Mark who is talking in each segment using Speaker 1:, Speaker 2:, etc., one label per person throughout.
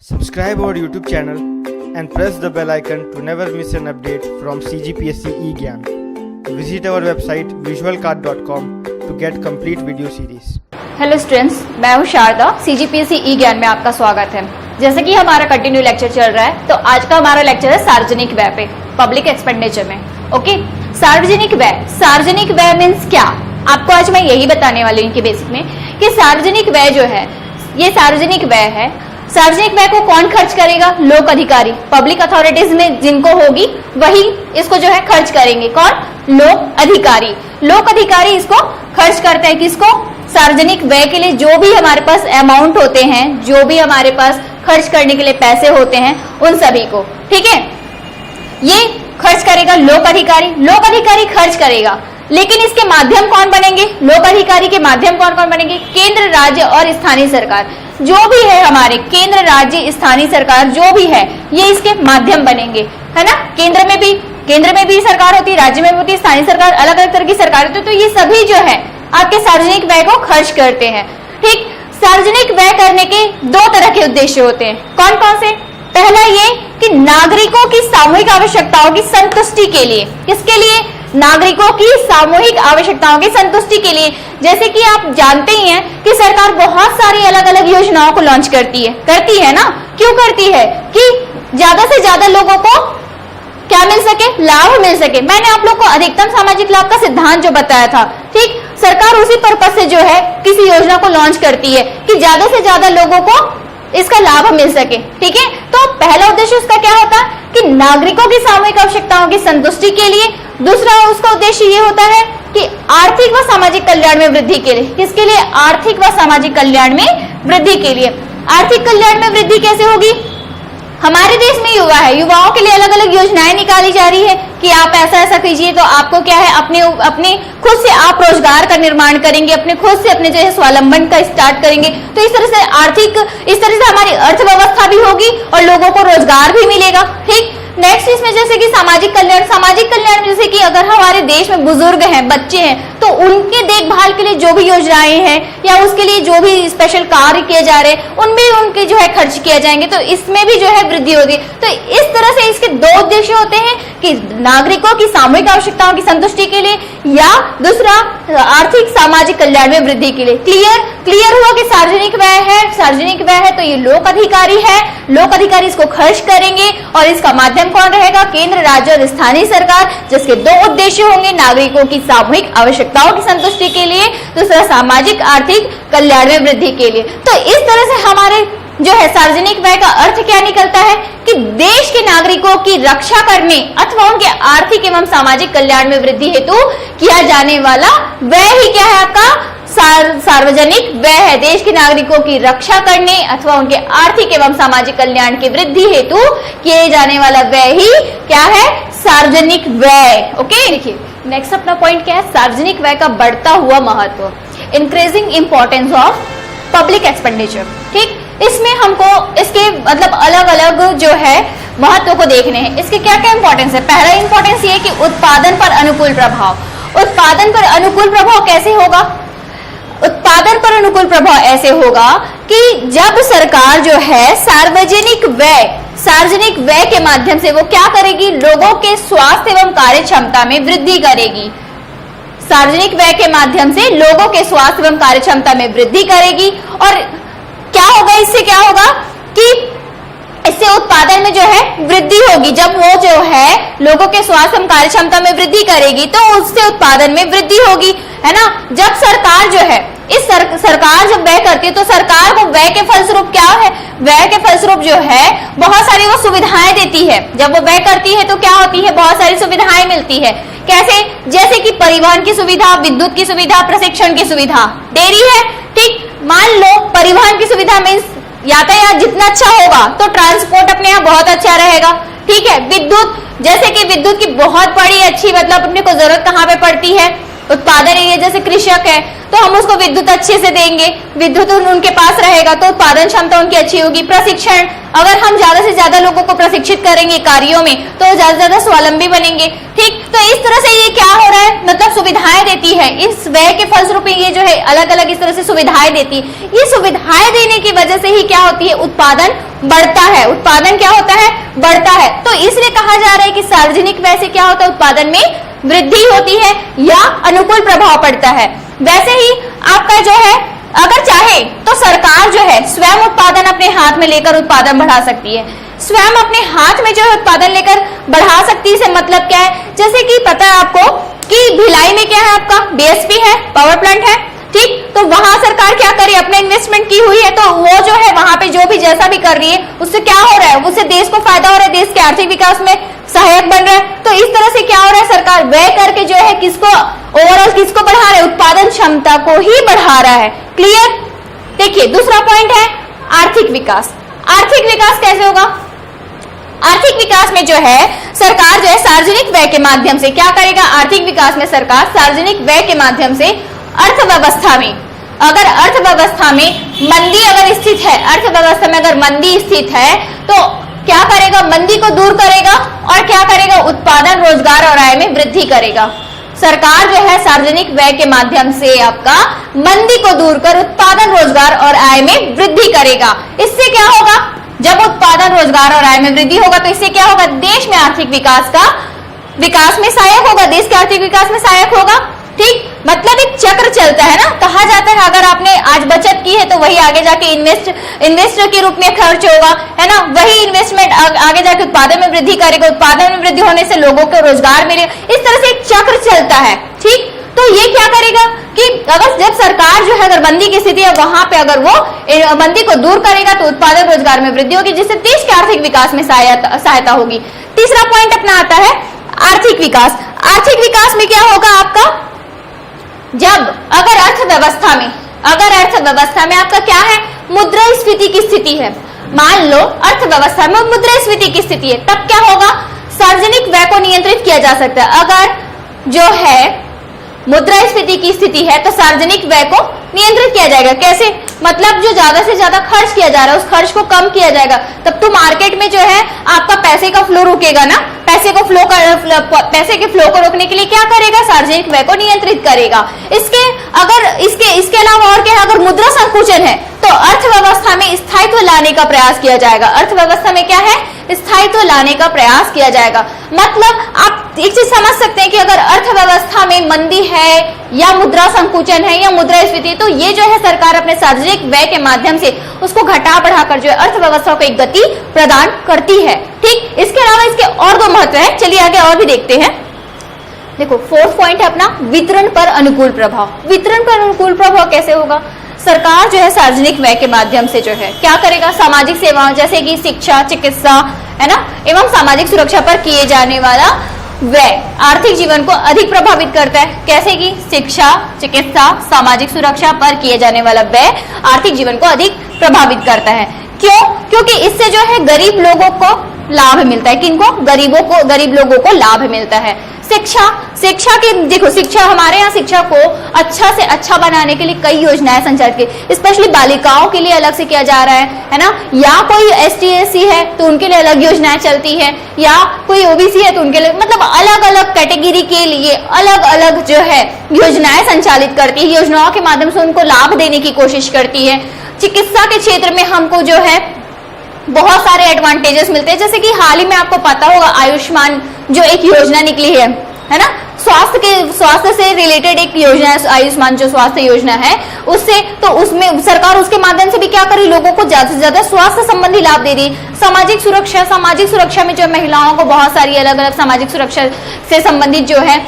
Speaker 1: Subscribe our YouTube channel and press the bell icon to never miss an update from CGPSC eGyan. Visit our website visualcard.com to get complete video series.
Speaker 2: Hello students, मैं हूं Sharda. CGPSC ई ज्ञान में आपका स्वागत है। जैसे कि हमारा कंटिन्यू लेक्चर चल रहा है, तो आज का हमारा लेक्चर है सार्वजनिक व्यय पे, पब्लिक एक्सपेंडिचर में। ओके, सार्वजनिक व्यय मीन्स क्या? आपको आज मैं यही बताने वाली हूँ कि बेसिक में कि सार्वजनिक व्यय जो है, ये सार्वजनिक व्यय है। सार्वजनिक व्यय को कौन खर्च करेगा? लोक अधिकारी, पब्लिक अथॉरिटीज में जिनको होगी वही इसको जो है खर्च करेंगे। कौन? लोक अधिकारी। लोक अधिकारी इसको खर्च करते हैं। किसको? सार्वजनिक व्यय के लिए जो भी हमारे पास अमाउंट होते हैं, जो भी हमारे पास खर्च करने के लिए पैसे होते हैं, उन सभी को। ठीक है, ये खर्च करेगा लोक अधिकारी। लोक अधिकारी खर्च करेगा, लेकिन इसके माध्यम कौन बनेंगे? लोक अधिकारी के माध्यम कौन कौन बनेंगे? केंद्र, राज्य और स्थानीय सरकार जो भी है, हमारे केंद्र, राज्य, स्थानीय सरकार जो भी है, ये इसके माध्यम बनेंगे, है ना। केंद्र में भी सरकार होती है, राज्य में भी होती है, स्थानीय सरकार, अलग अलग तरह की सरकार होती है। तो ये सभी जो है आपके सार्वजनिक व्यय को खर्च करते हैं। ठीक, सार्वजनिक व्यय करने के दो तरह के उद्देश्य होते हैं। कौन कौन से? पहला ये कि नागरिकों की सामूहिक आवश्यकताओं की संतुष्टि के लिए। किसके लिए? नागरिकों की सामूहिक आवश्यकताओं की संतुष्टि के लिए। जैसे कि आप जानते ही हैं कि सरकार बहुत सारी अलग अलग योजनाओं को लॉन्च करती है ना। क्यों करती है? कि ज्यादा से ज्यादा लोगों को क्या मिल सके? लाभ मिल सके। मैंने आप लोग को अधिकतम सामाजिक लाभ का सिद्धांत जो बताया था, ठीक, सरकार उसी पर्पस से जो है किसी योजना को लॉन्च करती है कि ज्यादा से ज्यादा लोगों को इसका लाभ मिल सके। ठीक है, तो पहला उद्देश्य उसका क्या होता है कि नागरिकों की सामूहिक आवश्यकताओं की संतुष्टि के लिए। दूसरा उसका उद्देश्य ये होता है कि आर्थिक व सामाजिक कल्याण में वृद्धि के लिए। किसके लिए? आर्थिक व सामाजिक कल्याण में वृद्धि के लिए। आर्थिक कल्याण में वृद्धि कैसे होगी? हमारे देश में युवा है, युवाओं के लिए अलग अलग योजनाएं निकाली जा रही है कि आप ऐसा ऐसा कीजिए तो आपको क्या है, अपने खुद से आप रोजगार का निर्माण करेंगे, अपने खुद से अपने जो है स्वावलंबन का स्टार्ट करेंगे। तो इस तरह से हमारी अर्थव्यवस्था भी होगी और लोगों को रोजगार भी मिलेगा। ठीक, नेक्स्ट इसमें जैसे कि सामाजिक कल्याण में जैसे कि अगर हमारे देश में बुजुर्ग हैं, बच्चे हैं, तो उनके देखभाल के लिए जो भी योजनाएं हैं या उसके लिए जो भी स्पेशल कार्य किए जा रहे हैं, उनमें उनके जो है खर्च किए जाएंगे। तो इसमें भी जो है वृद्धि होगी। तो इस तरह से इसके दो उद्देश्य होते हैं कि नागरिकों की सामूहिक आवश्यकताओं की संतुष्टि के लिए या दूसरा आर्थिक सामाजिक कल्याण में वृद्धि के लिए। क्लियर हुआ कि सार्वजनिक व्यय है तो ये लोक अधिकारी है। लोक अधिकारी इसको खर्च करेंगे और इसका माध्यम कौन रहेगा? केंद्र, राज्य और स्थानीय सरकार, जिसके दो उद्देश्य होंगे, नागरिकों की सामूहिक आवश्यकताओं की संतुष्टि के लिए, दूसरा सामाजिक आर्थिक कल्याण में वृद्धि के लिए। तो इस तरह से हमारे जो है सार्वजनिक व्यय का अर्थ क्या निकलता है कि देश के नागरिकों की रक्षा करने अथवा उनके आर्थिक एवं सामाजिक कल्याण में वृद्धि हेतु किया जाने वाला व्यय ही क्या है? आपका सार्वजनिक व्यय है। देश के नागरिकोों की रक्षा करने अथवा उनके आर्थिक एवं सामाजिक कल्याण की वृद्धि हेतु किए जाने वाला व्यय ही क्या है? सार्वजनिक व्यय। ओके, देखिए नेक्स्ट अपना पॉइंट क्या है? सार्वजनिक व्यय का बढ़ता हुआ महत्व, increasing importance of public expenditure. ठीक, इसमें हमको इसके मतलब अलग अलग जो है महत्व को देखने हैं। इसके क्या क्या इंपॉर्टेंस है? पहला इंपॉर्टेंस ये कि उत्पादन पर अनुकूल प्रभाव। उत्पादन पर अनुकूल प्रभाव कैसे होगा? उत्पादन पर अनुकूल प्रभाव ऐसे होगा कि जब सरकार जो है सार्वजनिक व्यय के माध्यम से वो क्या करेगी? लोगों के स्वास्थ्य एवं कार्य क्षमता में वृद्धि करेगी। सार्वजनिक व्यय के माध्यम से लोगों के स्वास्थ्य एवं कार्य क्षमता में वृद्धि करेगी। और क्या होगा? इससे क्या होगा कि इससे उत्पादन में जो है वृद्धि होगी। जब वो जो है लोगों के स्वास्थ्य एवं कार्य क्षमता में वृद्धि करेगी तो उससे उत्पादन में वृद्धि होगी, है ना। जब सरकार जो है सरकार जब व्यय करती है तो सरकार को व्यय के फलस्वरूप क्या है? व्यय के फलस्वरूप जो है बहुत सारी वो सुविधाएं देती है। जब वो व्यय करती है तो क्या होती है? बहुत सारी सुविधाएं मिलती है। कैसे? जैसे कि परिवहन की सुविधा, विद्युत की सुविधा, प्रशिक्षण की सुविधा दे रही है। ठीक, मान लो परिवहन की सुविधा में यातायात जितना अच्छा होगा तो ट्रांसपोर्ट अपने यहाँ बहुत अच्छा रहेगा। ठीक है, विद्युत, जैसे कि विद्युत की बहुत बड़ी अच्छी मतलब अपने को जरूरत कहाँ पे पड़ती है? उत्पादन एरिया जैसे कृषक है तो हम उसको विद्युत अच्छे से देंगे, विद्युत उनके पास रहेगा तो उत्पादन क्षमता उनकी अच्छी होगी। प्रशिक्षण, अगर हम ज्यादा से ज्यादा लोगों को प्रशिक्षित करेंगे कार्यों में तो ज्यादा से ज्यादा स्वावलंबी बनेंगे। ठीक, तो इस तरह से ये क्या हो रहा है, मतलब सुविधाएं देती है, इस व्यय के फलस्वरूप ये जो है अलग अलग इस तरह से सुविधाएं देती है। ये सुविधाएं देने की वजह से ही क्या होती है, उत्पादन बढ़ता है। उत्पादन क्या होता है, बढ़ता है। तो इसलिए कहा जा रहा है कि सार्वजनिक व्यय से क्या होता है, उत्पादन में वृद्धि होती है या अनुकूल प्रभाव पड़ता है। वैसे ही आपका जो है अगर चाहे तो सरकार जो है स्वयं उत्पादन अपने हाथ में लेकर उत्पादन बढ़ा सकती है। स्वयं अपने हाथ में जो है उत्पादन लेकर बढ़ा सकती है, इससे मतलब क्या है, जैसे कि पता है आपको कि भिलाई में क्या है, आपका बीएसपी है, पावर प्लांट है। ठीक, तो वहां सरकार क्या करे, अपने इन्वेस्टमेंट की हुई है तो वो जो है वहां पे जो भी जैसा भी कर रही है उससे क्या हो रहा है, उससे देश को फायदा हो रहा है, देश के आर्थिक विकास में सहायक बन रहा है। तो इस तरह से क्या हो रहा है, सरकार व्यय करके जो है किसको ओवरऑल किसको बढ़ा रहा है, उत्पादन क्षमता को ही बढ़ा रहा है। क्लियर। देखिए दूसरा पॉइंट है आर्थिक विकास। आर्थिक विकास कैसे होगा, आर्थिक विकास में जो है सरकार जो है सार्वजनिक व्यय के माध्यम से क्या करेगा, आर्थिक विकास में सरकार सार्वजनिक व्यय के माध्यम से अर्थव्यवस्था में, अगर अर्थव्यवस्था में मंदी अगर स्थित है, अर्थव्यवस्था में अगर मंदी स्थित है तो क्या करेगा, मंदी को दूर करेगा और क्या करेगा, उत्पादन, रोजगार और आय में वृद्धि करेगा। सरकार जो है सार्वजनिक व्यय के माध्यम से आपका मंदी को दूर कर उत्पादन, रोजगार और आय में वृद्धि करेगा। इससे क्या होगा, जब उत्पादन, रोजगार और आय में वृद्धि होगा तो इससे क्या होगा, देश में आर्थिक विकास में सहायक होगा, देश के आर्थिक विकास में सहायक होगा। ठीक, मतलब एक चक्र चलता है ना, कहा जाता है अगर आपने आज बचत की है तो वही आगे जाके इन्वेस्टर के रूप में खर्च होगा, है ना, वही इन्वेस्टमेंट आगे जाके उत्पादन में वृद्धि करेगा, उत्पादन में वृद्धि होने से लोगों को रोजगार मिलेगा। इस तरह से एक चक्र चलता है। ठीक, तो ये क्या करेगा कि अगर जब सरकार जो है अगर मंदी की स्थिति है वहां पे अगर वो मंदी को दूर करेगा तो उत्पादन, रोजगार में वृद्धि होगी, जिससे देश के आर्थिक विकास में सहायता होगी। तीसरा पॉइंट अपना आता है आर्थिक विकास। आर्थिक विकास में क्या होगा आपका, जब अगर अर्थव्यवस्था में आपका क्या है, मुद्रास्फीति की स्थिति है, मान लो अर्थव्यवस्था में मुद्रास्फीति की स्थिति है, तब क्या होगा, सार्वजनिक व्यय को नियंत्रित किया जा सकता है। अगर जो है मुद्रास्फीति की स्थिति है तो सार्वजनिक व्यय को नियंत्रित किया जाएगा। कैसे, मतलब जो ज्यादा से ज्यादा खर्च किया जा रहा है उस खर्च को कम किया जाएगा, तब तो मार्केट में जो है आपका पैसे का फ्लो रुकेगा ना, पैसे के फ्लो को रोकने के लिए क्या करेगा, सार्वजनिक व्यय को नियंत्रित करेगा। इसके अलावा और क्या है, अगर मुद्रा संकुचन है तो अर्थव्यवस्था में स्थायित्व लाने का प्रयास किया जाएगा। अर्थव्यवस्था में क्या है, स्थायित्व लाने का प्रयास किया जाएगा। मतलब आप एक चीज समझ सकते हैं कि अगर अर्थव्यवस्था में मंदी है या मुद्रा संकुचन है या मुद्रास्फीति, तो ये जो है सरकार अपने सार्वजनिक व्यय के माध्यम से उसको घटा बढ़ाकर जो है अर्थव्यवस्था को एक गति प्रदान करती है। ठीक, इसके अलावा इसके और दो महत्व है, चलिए आगे और भी देखते हैं। देखो फोर्थ पॉइंट है अपना वितरण पर अनुकूल प्रभाव। वितरण पर अनुकूल प्रभाव कैसे होगा, सरकार जो है सार्वजनिक व्यय के माध्यम से जो है क्या करेगा, सामाजिक सेवाओं जैसे कि शिक्षा, चिकित्सा, है ना, एवं सामाजिक सुरक्षा पर किए जाने वाला व्यय आर्थिक जीवन को अधिक प्रभावित करता है। कैसे कि शिक्षा, चिकित्सा, सामाजिक सुरक्षा पर किए जाने वाला व्यय आर्थिक जीवन को अधिक प्रभावित करता है। क्यों, क्योंकि इससे जो है गरीब लोगों को लाभ मिलता है। किनको, गरीब लोगों को लाभ मिलता है। शिक्षा की देखो, शिक्षा हमारे यहाँ शिक्षा को अच्छा से अच्छा बनाने के लिए कई योजनाएं संचालित की, स्पेशली बालिकाओं के लिए अलग से किया जा रहा है ना, या कोई ST SC है तो उनके लिए अलग योजनाएं चलती है, या कोई OBC है तो उनके लिए, मतलब अलग अलग कैटेगरी के लिए अलग अलग जो है योजनाएं संचालित करती है। योजनाओं के माध्यम से उनको लाभ देने की कोशिश करती है। चिकित्सा के क्षेत्र में हमको जो है बहुत सारे एडवांटेजेस मिलते हैं, जैसे कि हाल ही में आपको पता होगा आयुष्मान जो एक योजना निकली है ना, स्वास्थ्य से रिलेटेड एक योजना है आयुष्मान जो स्वास्थ्य योजना है, उससे तो उसमें सरकार उसके माध्यम से भी क्या करी, लोगों को ज्यादा से ज्यादा स्वास्थ्य संबंधी लाभ दे रही। सामाजिक सुरक्षा में जो महिलाओं को बहुत सारी अलग अलग सामाजिक सुरक्षा से संबंधित जो है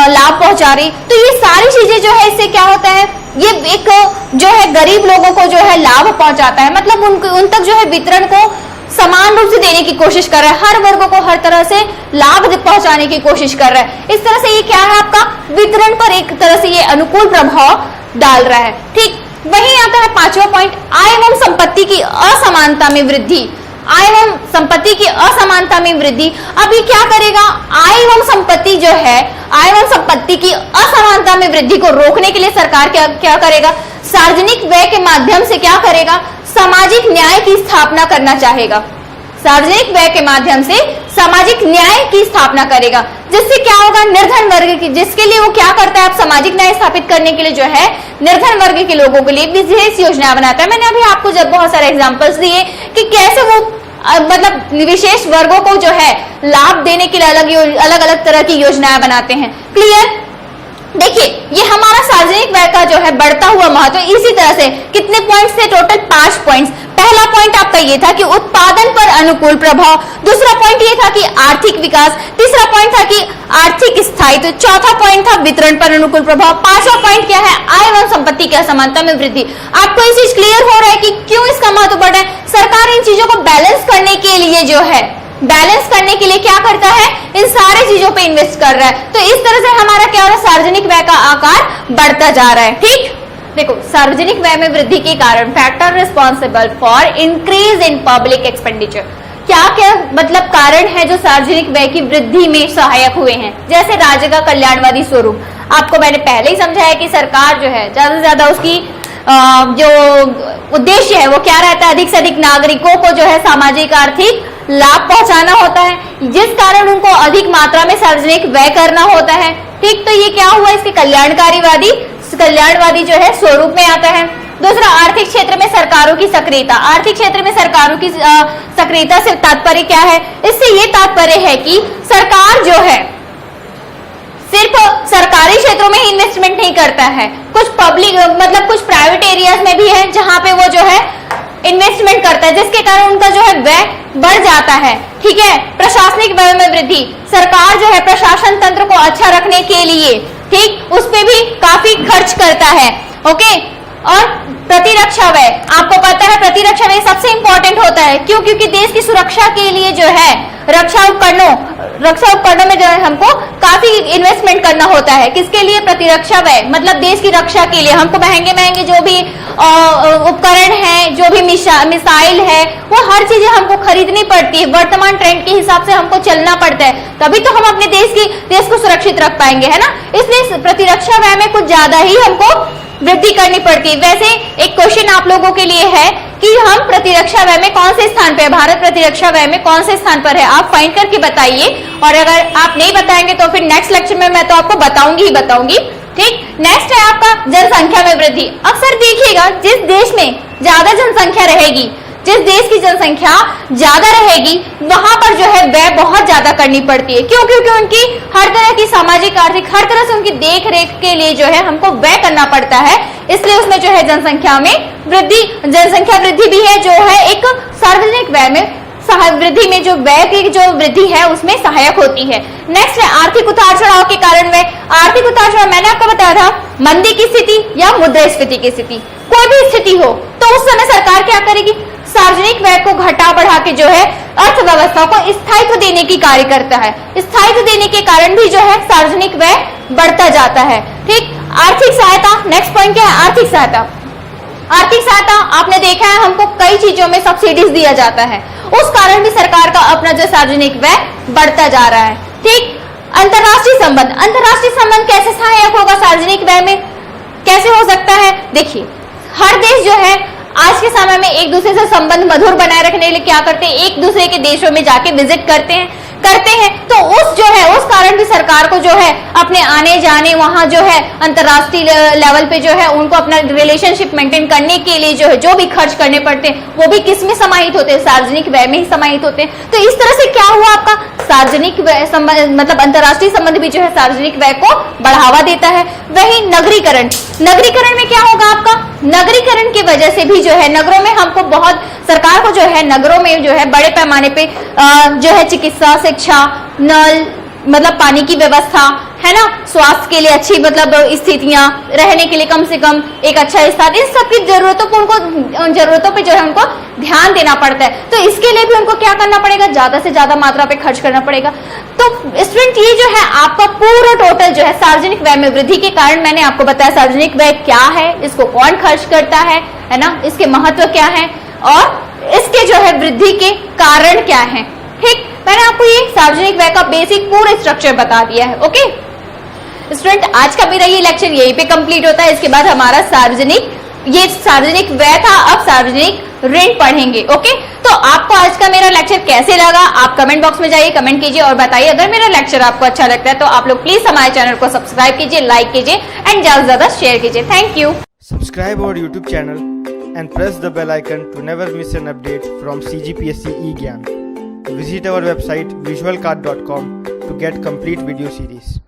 Speaker 2: लाभ पहुंचा रही। तो ये सारी चीजें जो है इससे क्या होता है, ये एक जो है गरीब लोगों को जो है लाभ पहुंचाता है, मतलब उन तक जो है वितरण को समान रूप से देने की कोशिश कर रहा है, हर वर्ग को हर तरह से लाभ पहुंचाने की कोशिश कर रहा है। इस तरह से ये क्या है, आपका वितरण पर एक तरह से ये अनुकूल प्रभाव डाल रहा है। ठीक, वहीं आता है पांचवा पॉइंट, आय एवं संपत्ति की असमानता में वृद्धि। आय एवं संपत्ति की असमानता में वृद्धि। अब ये क्या करेगा, आय एवं संपत्ति जो है, आय एवं संपत्ति की असमानता में वृद्धि को रोकने के लिए सरकार क्या करेगा, सार्वजनिक व्यय के माध्यम से क्या करेगा, सामाजिक न्याय की स्थापना करना चाहेगा। सार्वजनिक व्यय के माध्यम से सामाजिक न्याय की स्थापना करेगा, जिससे क्या होगा, निर्धन वर्ग की, जिसके लिए वो क्या करता है, आप सामाजिक न्याय स्थापित करने के लिए जो है निर्धन वर्ग के लोगों के लिए विशेष योजना बनाता है। मैंने अभी आपको जब बहुत सारे एग्जांपल्स दिए कि कैसे वो मतलब विशेष वर्गों को जो है लाभ देने के लिए अलग अलग तरह की योजनाएं बनाते हैं। क्लियर? देखिए, ये हमारा सार्वजनिक व्यय का जो है बढ़ता हुआ महत्व। इसी तरह से कितने पॉइंट्स थे, टोटल 5 पॉइंट्स। पहला पॉइंट आपका ये था कि उत्पादन पर अनुकूल प्रभाव, दूसरा पॉइंट ये था कि आर्थिक विकास, तीसरा पॉइंट था कि आर्थिक स्थायित्व, चौथा पॉइंट था वितरण पर अनुकूल प्रभाव, पांचवा पॉइंट क्या है, आय एवं संपत्ति की असमानता में वृद्धि। आपको ये चीज क्लियर हो रहा है कि क्यों इसका महत्व बढ़ रहा है? सरकार इन चीजों को बैलेंस करने के लिए जो है, बैलेंस करने के लिए क्या करता है, इन सारे चीजों पे इन्वेस्ट कर रहा है। तो इस तरह से हमारा क्या हो रहा है, सार्वजनिक व्यय का आकार बढ़ता जा रहा है। ठीक, देखो, सार्वजनिक व्यय में वृद्धि के कारण factor responsible for increase in public expenditure, क्या क्या मतलब कारण है जो सार्वजनिक व्यय की वृद्धि में सहायक हुए हैं। जैसे राज्य का कल्याणवादी स्वरूप, आपको मैंने पहले ही समझाया कि सरकार जो है ज्यादा से ज्यादा उसकी जो उद्देश्य है वो क्या रहता है, अधिक से अधिक नागरिकों को जो है सामाजिक आर्थिक लाभ पहुंचाना होता है, जिस कारण उनको अधिक मात्रा में सार्वजनिक व्यय करना होता है। ठीक, तो ये क्या हुआ, इसके कल्याणवादी जो है स्वरूप में आता है। दूसरा, आर्थिक क्षेत्र में सरकारों की सक्रियता। आर्थिक क्षेत्र में सरकारों की सक्रियता से तात्पर्य क्या है, इससे ये तात्पर्य है कि सरकार जो है सिर्फ सरकारी क्षेत्रों में ही इन्वेस्टमेंट नहीं करता है, कुछ पब्लिक मतलब कुछ प्राइवेट एरियाज में भी है जहां पे वो जो है इन्वेस्टमेंट करता है, जिसके कारण उनका जो है व्यय बढ़ जाता है। ठीक है, प्रशासनिक व्यय में वृद्धि, सरकार जो है प्रशासन तंत्र को अच्छा रखने के लिए, ठीक, उस पे भी काफी खर्च करता है। ओके, और प्रतिरक्षा व्यय, आपको पता है प्रतिरक्षा व्यय सबसे इंपॉर्टेंट होता है। क्यों? क्योंकि देश की सुरक्षा के लिए जो है रक्षा उपकरणों में जो है हमको काफी इन्वेस्टमेंट करना होता है। किसके लिए? प्रतिरक्षा व्यय, मतलब देश की रक्षा के लिए हमको महंगे महंगे जो भी उपकरण है, जो भी मिसाइल है, वो हर चीजें हमको खरीदनी पड़ती है। वर्तमान ट्रेंड के हिसाब से हमको चलना पड़ता है, तभी तो हम अपने देश को सुरक्षित रख पाएंगे, है ना। इसलिए प्रतिरक्षा व्यय में कुछ ज्यादा ही हमको वृद्धि करनी पड़ती है। वैसे एक क्वेश्चन आप लोगों के लिए है कि हम प्रतिरक्षा व्यय में कौन से स्थान पे है, भारत प्रतिरक्षा व्यय में कौन से स्थान पर है, आप फाइंड करके बताइए। और अगर आप नहीं बताएंगे तो फिर नेक्स्ट लेक्चर में मैं तो आपको बताऊंगी ही बताऊंगी। ठीक, नेक्स्ट है आपका जनसंख्या में वृद्धि। अक्सर देखिएगा जिस देश में ज्यादा जनसंख्या रहेगी, जिस देश की जनसंख्या ज्यादा रहेगी, वहां पर जो है व्यय बहुत ज्यादा करनी पड़ती है। क्यों? क्योंकि उनकी हर तरह की सामाजिक आर्थिक हर तरह से उनकी देख रेख के लिए जो है हमको व्यय करना पड़ता है। इसलिए उसमें जो है जनसंख्या वृद्धि भी है, जो है एक सार्वजनिक व्यय में वृद्धि में जो व्यय की जो वृद्धि है उसमें सहायक होती है। नेक्स्ट है आर्थिक उतार चढ़ाव के कारण व्यय। आर्थिक उतार चढ़ाव मैंने आपको बताया था, मंदी की स्थिति या मुद्रास्फीति की स्थिति, कोई भी स्थिति हो तो उस समय सरकार क्या करेगी, सार्वजनिक व्यय को घटा बढ़ा के जो है अर्थव्यवस्था को स्थायित्व देने की कार्य करता है। स्थायित्व देने के कारण भी जो है सार्वजनिक व्यय बढ़ता जाता है। ठीक, आर्थिक सहायता, नेक्स्ट पॉइंट क्या है, आर्थिक सहायता। आर्थिक सहायता आपने देखा है हमको कई चीजों में सब्सिडीज दिया जाता है, उस कारण भी सरकार का अपना जो सार्वजनिक व्यय बढ़ता जा रहा है। ठीक, अंतरराष्ट्रीय संबंध कैसे सहायक होगा सार्वजनिक व्यय में, कैसे हो सकता है? देखिए, हर देश जो है आज के समय में एक दूसरे से संबंध मधुर बनाए रखने के लिए क्या करते हैं, एक दूसरे के देशों में जाके विजिट करते हैं। तो उस कारण भी सरकार को जो है अपने आने जाने, वहां जो है अंतरराष्ट्रीय लेवल पे जो है उनको अपना रिलेशनशिप मेंटेन करने के लिए जो है जो भी खर्च करने पड़ते हैं वो भी किस में समाहित होते हैं, सार्वजनिक व्यय में ही समाहित होते हैं। तो इस तरह से क्या हुआ, आपका सार्वजनिक व्यय मतलब अंतरराष्ट्रीय संबंध भी जो है सार्वजनिक व्यय को बढ़ावा देता है। वही नगरीकरण में क्या होगा, आपका नगरीकरण की वजह से भी जो है नगरों में हमको बहुत, सरकार को जो है नगरों में जो है बड़े पैमाने पे जो है चिकित्सा, शिक्षा, नल मतलब पानी की व्यवस्था, है ना, स्वास्थ्य के लिए अच्छी मतलब स्थितियां, रहने के लिए कम से कम एक अच्छा स्थान, इन सब की जरूरतों पे जो है उनको ध्यान देना पड़ता है। तो इसके लिए भी उनको क्या करना पड़ेगा, ज्यादा से ज्यादा मात्रा पे खर्च करना पड़ेगा। तो स्टूडेंट, ये जो है आपका पूरा टोटल जो है सार्वजनिक व्यय में वृद्धि के कारण मैंने आपको बताया सार्वजनिक व्यय क्या है, इसको कौन खर्च करता है ना, इसके महत्व क्या है और इसके जो है वृद्धि के कारण क्या हैं। ठीक, मैंने आपको ये सार्वजनिक व्यय का बेसिक पूरा स्ट्रक्चर बता दिया है। ओके स्टूडेंट, आज का मेरा ये लेक्चर यहीं पे कंप्लीट होता है। इसके बाद हमारा सार्वजनिक व्यय था, अब सार्वजनिक ऋण पढ़ेंगे। ओके, तो आपको आज का मेरा लेक्चर कैसे लगा आप कमेंट बॉक्स में जाइए, कमेंट कीजिए और बताइए। अगर मेरा लेक्चर आपको अच्छा लगता है तो आप लोग प्लीज हमारे चैनल को सब्सक्राइब कीजिए, लाइक कीजिए एंड ज्यादा से ज्यादा शेयर कीजिए। Thank you.
Speaker 1: Subscribe our YouTube channel and press the bell icon to never miss an update from CGPSC eGyan. Visit our website visualcard.com to get complete video series.